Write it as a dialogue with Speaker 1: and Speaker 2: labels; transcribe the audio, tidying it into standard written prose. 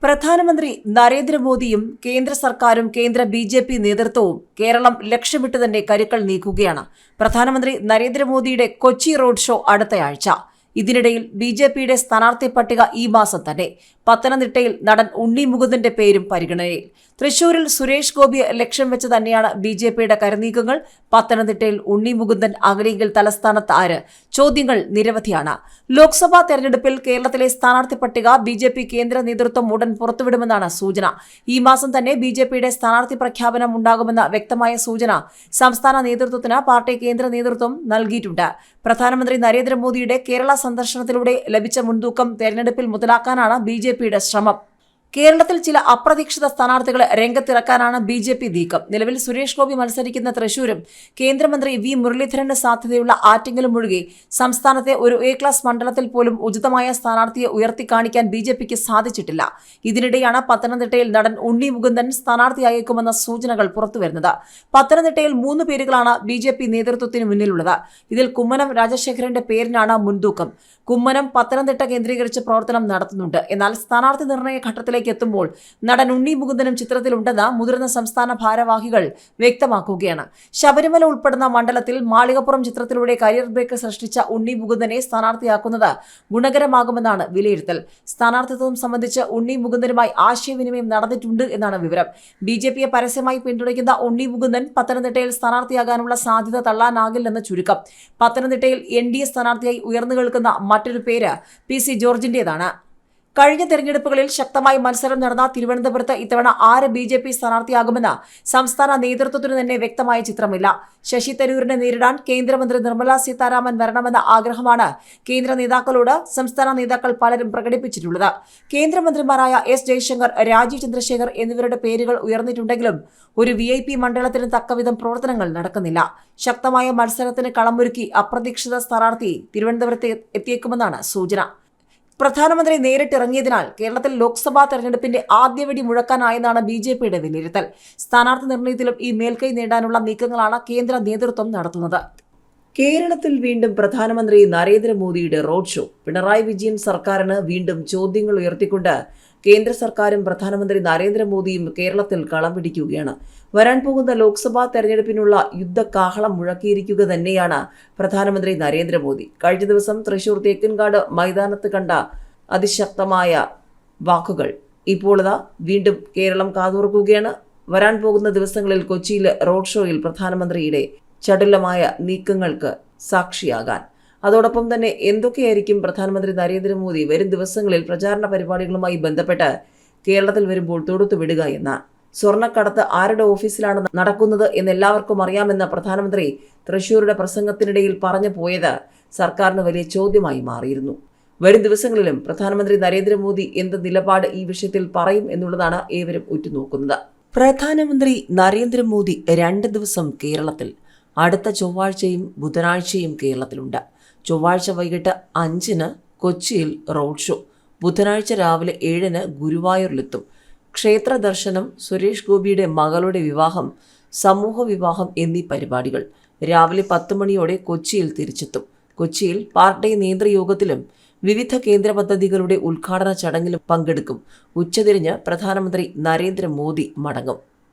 Speaker 1: പ്രധാനമന്ത്രി നരേന്ദ്രമോദിയും കേന്ദ്ര സർക്കാരും കേന്ദ്ര ബി.ജെ.പി. നേതൃത്വവും കേരളം ലക്ഷ്യമിട്ട് തന്നെ കരുക്കൾ നീക്കുകയാണ്. പ്രധാനമന്ത്രി നരേന്ദ്രമോദിയുടെ കൊച്ചി റോഡ് ഷോ അടുത്തയാഴ്ച. ഇതിനിടയിൽ ബി.ജെ.പിയുടെ സ്ഥാനാർത്ഥി പട്ടിക ഈ മാസം തന്നെ. പത്തനംതിട്ടയിൽ നടൻ ഉണ്ണി മുകുന്ദന്റെ പേരും പരിഗണനയിൽ. തൃശൂരിൽ സുരേഷ് ഗോപിയെ ലക്ഷ്യം വെച്ച് തന്നെയാണ് ബി.ജെ.പിയുടെ കരുനീക്കങ്ങൾ. പത്തനംതിട്ടയിൽ ഉണ്ണി മുകുന്ദൻ അകലെയെങ്കിൽ തലസ്ഥാനത്ത് ആര്? ചോദ്യങ്ങൾ നിരവധിയാണ്. ലോക്സഭാ തെരഞ്ഞെടുപ്പിൽ കേരളത്തിലെ സ്ഥാനാർത്ഥി പട്ടിക ബി.ജെ.പി. കേന്ദ്ര നേതൃത്വം ഉടൻ പുറത്തുവിടുമെന്നാണ് സൂചന. ഈ മാസം തന്നെ ബി.ജെ.പിയുടെ സ്ഥാനാർത്ഥി പ്രഖ്യാപനം ഉണ്ടാകുമെന്ന വ്യക്തമായ സൂചന സംസ്ഥാന നേതൃത്വത്തിന് പാർട്ടി കേന്ദ്ര നേതൃത്വം നൽകിയിട്ടുണ്ട്. പ്രധാനമന്ത്രി നരേന്ദ്രമോദിയുടെ കേരള സന്ദർശനത്തിലൂടെ ലഭിച്ച മുൻതൂക്കം തെരഞ്ഞെടുപ്പിൽ മുതലാക്കാനാണ് ബി.ജെ.പിയുടെ ശ്രമം. കേരളത്തിൽ ചില അപ്രതീക്ഷിത സ്ഥാനാർത്ഥികളെ രംഗത്തിറക്കാനാണ് ബി.ജെ.പി. നീക്കം. നിലവിൽ സുരേഷ് ഗോപി മത്സരിക്കുന്ന തൃശൂരും കേന്ദ്രമന്ത്രി വി മുരളീധരന് സാധ്യതയുള്ള ആറ്റിങ്ങലും ഒഴികെ സംസ്ഥാനത്തെ ഒരു എ ക്ലാസ് മണ്ഡലത്തിൽ പോലും ഉചിതമായ സ്ഥാനാർത്ഥിയെ ഉയർത്തിക്കാണിക്കാൻ ബി.ജെ.പിക്ക് സാധിച്ചിട്ടില്ല. ഇതിനിടെയാണ് പത്തനംതിട്ടയിൽ നടൻ ഉണ്ണി മുകുന്ദൻ സ്ഥാനാർത്ഥിയായേക്കുമെന്ന സൂചനകൾ പുറത്തുവരുന്നത്. പത്തനംതിട്ടയിൽ 3 പേരുകളാണ് ബി.ജെ.പി. നേതൃത്വത്തിന് മുന്നിലുള്ളത്. ഇതിൽ കുമ്മനം രാജശേഖരന്റെ പേരിനാണ് മുൻതൂക്കം. കുമ്മനം പത്തനംതിട്ട കേന്ദ്രീകരിച്ച് പ്രവർത്തനം നടത്തുന്നുണ്ട്. എന്നാൽ സ്ഥാനാർത്ഥി നിർണയ ഘട്ടത്തിലേക്ക് എത്തുമ്പോൾ നടൻ ഉണ്ണി മുകുന്ദനും ചിത്രത്തിലുണ്ടെന്ന് മുതിർന്ന സംസ്ഥാന ഭാരവാഹികൾ വ്യക്തമാക്കുകയാണ്. ശബരിമല ഉൾപ്പെടുന്ന മണ്ഡലത്തിൽ മാളികപ്പുറം ചിത്രത്തിലൂടെ കരിയർ ബ്രേക്ക് സൃഷ്ടിച്ച ഉണ്ണി മുകുന്ദനെ സ്ഥാനാർത്ഥിയാക്കുന്നത് ഗുണകരമാകുമെന്നാണ് വിലയിരുത്തൽ. സ്ഥാനാർത്ഥിത്വം സംബന്ധിച്ച് ഉണ്ണി മുകുന്ദനുമായി ആശയവിനിമയം നടന്നിട്ടുണ്ട് എന്നാണ് വിവരം. ബി.ജെ.പിയെ പരസ്യമായി പിന്തുണയ്ക്കുന്ന ഉണ്ണി മുകുന്ദൻ പത്തനംതിട്ടയിൽ സ്ഥാനാർത്ഥിയാകാനുള്ള സാധ്യത തള്ളാനാകില്ലെന്ന് ചുരുക്കം. പത്തനംതിട്ടയിൽ എൻ.ഡി.എ സ്ഥാനാർത്ഥിയായി ഉയർന്നു കേൾക്കുന്ന മറ്റൊരു പേര് പി.സി. ജോർജിന്റേതാണ്. കഴിഞ്ഞ തെരഞ്ഞെടുപ്പുകളിൽ ശക്തമായി മത്സരം നടന്ന തിരുവനന്തപുരത്ത് ഇത്തവണ ആര് ബി.ജെ.പി. സ്ഥാനാർത്ഥിയാകുമെന്ന് സംസ്ഥാന നേതൃത്വത്തിനു തന്നെ വ്യക്തമായ ചിത്രമില്ല. ശശി തരൂരിനെ നേരിടാൻ കേന്ദ്രമന്ത്രി നിർമ്മല സീതാരാമൻ വരണമെന്ന ആഗ്രഹമാണ് കേന്ദ്ര നേതാക്കളോട് സംസ്ഥാന നേതാക്കൾ പലരും പ്രകടിപ്പിച്ചിട്ടുള്ളത്. കേന്ദ്രമന്ത്രിമാരായ എസ് ജയശങ്കർ, രാജീവ് ചന്ദ്രശേഖർ എന്നിവരുടെ പേരുകൾ ഉയർന്നിട്ടുണ്ടെങ്കിലും ഒരു VIP മണ്ഡലത്തിന് തക്കവിധം പ്രവർത്തനങ്ങൾ നടക്കുന്നില്ല. ശക്തമായ മത്സരത്തിന് കളമൊരുക്കി അപ്രതീക്ഷിത സ്ഥാനാർത്ഥി തിരുവനന്തപുരത്ത് എത്തിയേക്കുമെന്നാണ് സൂചന. പ്രധാനമന്ത്രി നേരിട്ടിറങ്ങിയതിനാൽ കേരളത്തിൽ ലോക്സഭാ തെരഞ്ഞെടുപ്പിന്റെ ആദ്യവെടി മുഴക്കാനായെന്നാണ് ബി.ജെ.പിയുടെ വിലയിരുത്തൽ. സ്ഥാനാർത്ഥി നിർണയത്തിലും ഈ മേൽക്കൈ നേടാനുള്ള നീക്കങ്ങളാണ് കേന്ദ്ര നേതൃത്വം നടത്തുന്നത്. കേരളത്തിൽ വീണ്ടും പ്രധാനമന്ത്രി നരേന്ദ്രമോദിയുടെ റോഡ് ഷോ. പിണറായി വിജയൻ സർക്കാരിന് വീണ്ടും ചോദ്യങ്ങൾ ഉയർത്തിക്കൊണ്ട് കേന്ദ്ര സർക്കാരും പ്രധാനമന്ത്രി നരേന്ദ്രമോദിയും കേരളത്തിൽ കളം പിടിക്കുകയാണ്. വരാൻ പോകുന്ന ലോക്സഭാ തെരഞ്ഞെടുപ്പിനുള്ള യുദ്ധകാഹളം മുഴക്കിയിരിക്കുക തന്നെയാണ് പ്രധാനമന്ത്രി നരേന്ദ്രമോദി. കഴിഞ്ഞ ദിവസം തൃശൂർ തേക്കിൻകാട് മൈതാനത്ത് കണ്ട അതിശക്തമായ വാക്കുകൾ ഇപ്പോൾ വീണ്ടും കേരളം കാതോർക്കുകയാണ്. വരാൻ പോകുന്ന ദിവസങ്ങളിൽ കൊച്ചിയിലെ റോഡ് ഷോയിൽ പ്രധാനമന്ത്രിയുടെ ചടുലമായ നീക്കങ്ങൾക്ക് സാക്ഷിയാകാൻ. അതോടൊപ്പം തന്നെ എന്തൊക്കെയായിരിക്കും പ്രധാനമന്ത്രി നരേന്ദ്രമോദി വരും ദിവസങ്ങളിൽ പ്രചാരണ പരിപാടികളുമായി ബന്ധപ്പെട്ട് കേരളത്തിൽ വരുമ്പോൾ തൊടുത്തുവിടുക എന്ന. സ്വർണ്ണക്കടത്ത് ആരുടെ ഓഫീസിലാണ് നടക്കുന്നത് എന്നെല്ലാവർക്കും അറിയാമെന്ന പ്രധാനമന്ത്രി തൃശൂരുടെ പ്രസംഗത്തിനിടയിൽ പറഞ്ഞു പോയത് സർക്കാരിന് വലിയ ചോദ്യമായി മാറിയിരുന്നു. വരും ദിവസങ്ങളിലും പ്രധാനമന്ത്രി നരേന്ദ്രമോദി എന്ത് നിലപാട് ഈ വിഷയത്തിൽ പറയും എന്നുള്ളതാണ് ഏവരും ഉറ്റുനോക്കുന്നത്. പ്രധാനമന്ത്രി നരേന്ദ്രമോദി 2 ദിവസം കേരളത്തിൽ. അടുത്ത ചൊവ്വാഴ്ചയും ബുധനാഴ്ചയും കേരളത്തിലുണ്ട്. ചൊവ്വാഴ്ച വൈകിട്ട് 5-ന് കൊച്ചിയിൽ റോഡ് ഷോ. ബുധനാഴ്ച രാവിലെ 7-ന് ഗുരുവായൂരിലെത്തും. ക്ഷേത്ര ദർശനം, സുരേഷ് ഗോപിയുടെ മകളുടെ വിവാഹം, സമൂഹ വിവാഹം എന്നീ പരിപാടികൾ. രാവിലെ 10 മണിയോടെ കൊച്ചിയിൽ തിരിച്ചെത്തും. കൊച്ചിയിൽ പാർട്ടി നേതൃയോഗത്തിലും വിവിധ കേന്ദ്ര പദ്ധതികളുടെ ഉദ്ഘാടന ചടങ്ങിലും പങ്കെടുക്കും. ഉച്ചതിരിഞ്ഞ് പ്രധാനമന്ത്രി നരേന്ദ്രമോദി മടങ്ങും.